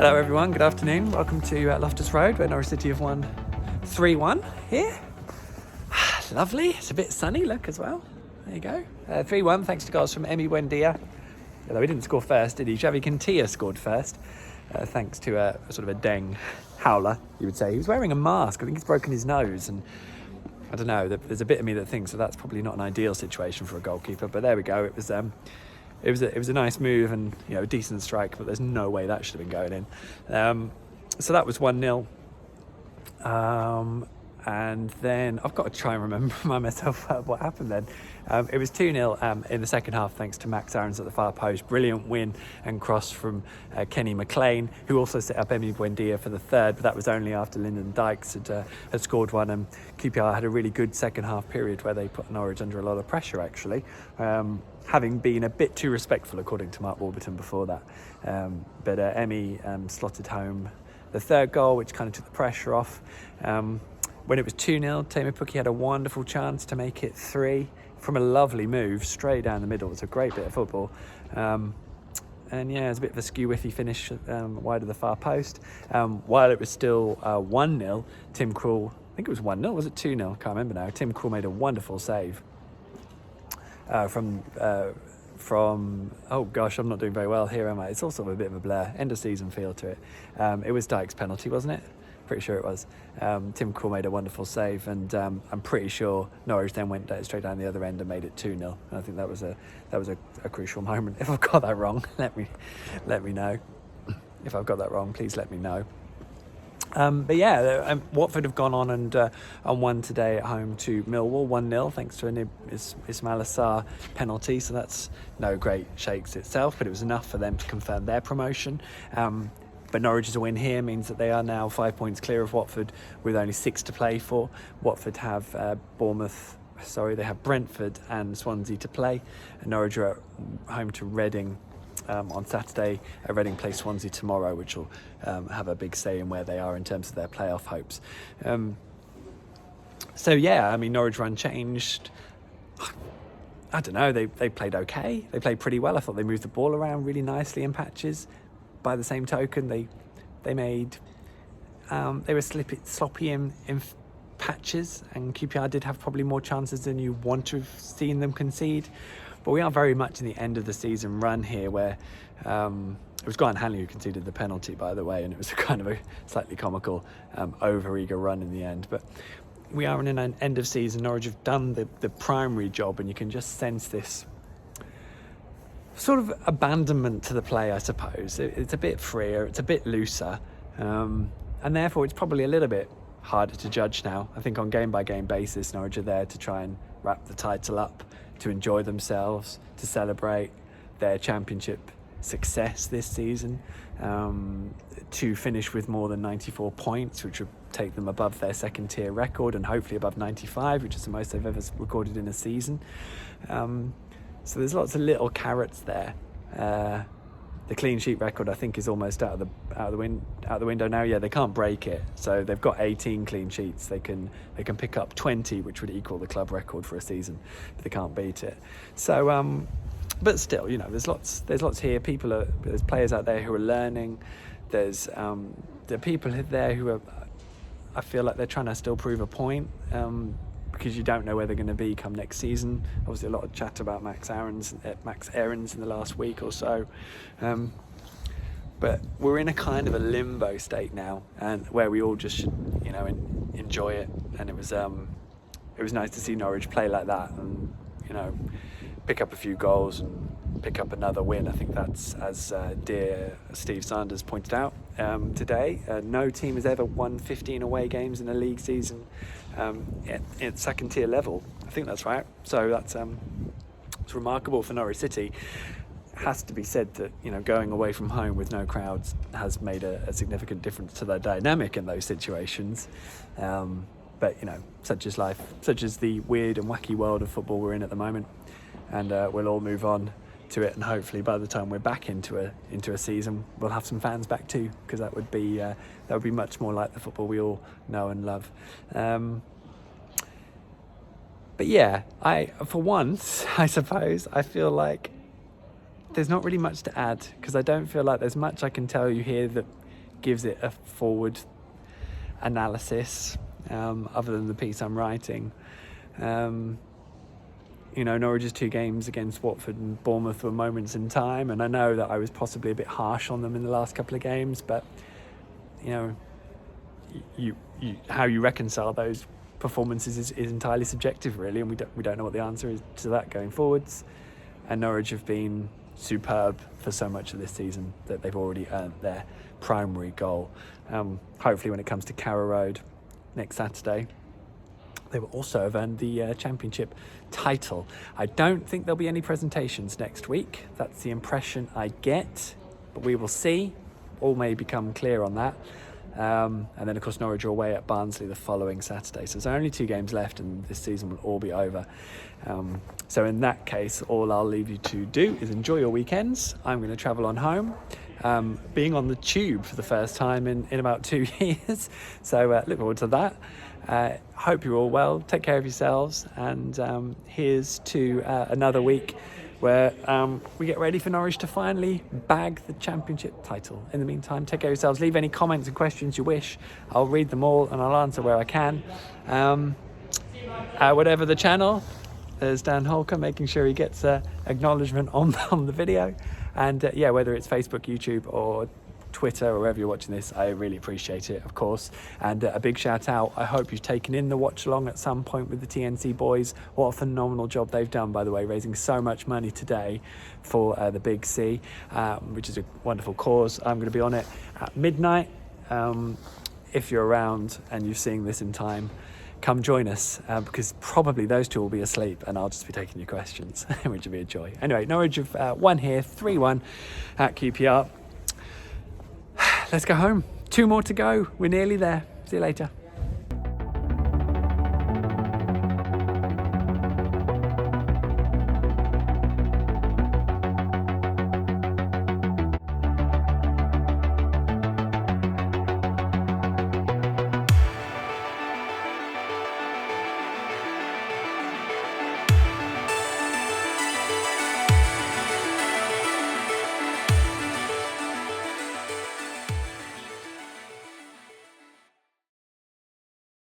Hello everyone, good afternoon. Welcome to Loftus Road, where Norwich City have won 3-1 here. Lovely, it's a bit sunny, look, as well. There you go. 3-1, thanks to goals from Emi Buendia. Although he didn't score first, did he? Xavi Quintilla scored first, thanks to a sort of a deng howler, you would say. He was wearing a mask. I think he's broken his nose, and I don't know, there's a bit of me that thinks that that's probably not an ideal situation for a goalkeeper, but there we go. It was a nice move and a decent strike, but there's no way that should have been going in. So that was 1-0. And then I've got to try and remind myself what happened then. It was 2-0 in the second half, thanks to Max Aarons at the far post. Brilliant win and cross from Kenny McLean, who also set up Emi Buendia for the third, but that was only after Lyndon Dykes had scored one. And QPR had a really good second half period where they put Norwich under a lot of pressure, actually, having been a bit too respectful, according to Mark Warburton, before that. But Emi slotted home the third goal, which kind of took the pressure off. When it was 2-0, Teemu Pukki had a wonderful chance to make it 3 from a lovely move straight down the middle. It was a great bit of football. And yeah, it was a bit of a skew-whiffy finish wide of the far post. While it was still 1-0, Tim Krul, I think it was 1-0, was it 2-0? I can't remember now. Tim Krul made a wonderful save from oh gosh, I'm not doing very well here, am I? It's also a bit of a blur, end of season feel to it. It was Dykes' penalty, wasn't it? Pretty sure it was. Tim Krul made a wonderful save, and I'm pretty sure Norwich then went straight down the other end and made it 2-0. And I think that was a crucial moment. If I've got that wrong, let me know. If I've got that wrong, please let me know. But yeah, Watford have gone on and won today at home to Millwall 1-0, thanks to an Ismail Assar penalty. So that's no great shakes itself, but it was enough for them to confirm their promotion. But Norwich's win here means that they are now 5 points clear of Watford with only 6 to play for. Watford have they have Brentford and Swansea to play. And Norwich are at home to Reading on Saturday. Reading play Swansea tomorrow, which will have a big say in where they are in terms of their playoff hopes. So yeah, I mean, Norwich were unchanged. I don't know, they played okay. They played pretty well. I thought they moved the ball around really nicely in patches. By the same token, they were sloppy in patches, and QPR did have probably more chances than you want to have seen them concede. But we are very much in the end of the season run here, where it was Grant Hanley who conceded the penalty, by the way, and it was kind of a slightly comical over-eager run in the end. But we are in an end of season. Norwich have done the primary job, and you can just sense this sort of abandonment to the play, I suppose. It's a bit freer, it's a bit looser, and therefore it's probably a little bit harder to judge now. I think on game-by-game basis, Norwich are there to try and wrap the title up, to enjoy themselves, to celebrate their championship success this season, to finish with more than 94 points, which would take them above their second-tier record and hopefully above 95, which is the most they've ever recorded in a season. So there's lots of little carrots there. The clean sheet record, I think, is almost out of the window now. Yeah, they can't break it. So they've got 18 clean sheets. They can pick up 20, which would equal the club record for a season, but they can't beat it. So, but still, there's lots here. There's players out there who are learning. There are people there who are, I feel like they're trying to still prove a point. Because you don't know where they're going to be come next season. Obviously, a lot of chat about Max Aarons in the last week or so. But we're in a kind of a limbo state now, and where we all just should, enjoy it. And it was nice to see Norwich play like that, and pick up a few goals and pick up another win. I think that's, as dear Steve Sanders pointed out today, no team has ever won 15 away games in a league season at second tier level. I think that's right. So that's it's remarkable for Norwich City. It has to be said that going away from home with no crowds has made a significant difference to the dynamic in those situations. But such is life, such is the weird and wacky world of football we're in at the moment, and we'll all move on to it, and hopefully by the time we're back into a season, we'll have some fans back too, because that would be much more like the football we all know and love. But yeah, for once, I suppose, I feel like there's not really much to add, because I don't feel like there's much I can tell you here that gives it a forward analysis, other than the piece I'm writing. Norwich's 2 games against Watford and Bournemouth were moments in time, and I know that I was possibly a bit harsh on them in the last couple of games, but you how you reconcile those performances is entirely subjective, really, and we don't know what the answer is to that going forwards. And Norwich have been superb for so much of this season that they've already earned their primary goal. Hopefully, when it comes to Carrow Road next Saturday, they will also have earned the championship title. I don't think there'll be any presentations next week. That's the impression I get, but we will see. All may become clear on that. And then, of course, Norwich are away at Barnsley the following Saturday. So there's only 2 games left and this season will all be over. So in that case, all I'll leave you to do is enjoy your weekends. I'm going to travel on home, being on the tube for the first time in about 2 years. So look forward to that. Hope you're all well. Take care of yourselves. And here's to another week where we get ready for Norwich to finally bag the championship title. In the meantime, take care of yourselves. Leave any comments and questions you wish. I'll read them all and I'll answer where I can. Whatever the channel, there's Dan Holker making sure he gets acknowledgement on the video. And whether it's Facebook, YouTube or Twitter or wherever you're watching this, I really appreciate it, of course. And a big shout out. I hope you've taken in the watch along at some point with the TNC boys. What a phenomenal job they've done, by the way, raising so much money today for the Big C, which is a wonderful cause. I'm going to be on it at midnight. If you're around and you're seeing this in time, come join us, because probably those 2 will be asleep and I'll just be taking your questions, which will be a joy. Anyway, Norwich have won here 3-1 at QPR. Let's go home. 2 more to go. We're nearly there. See you later.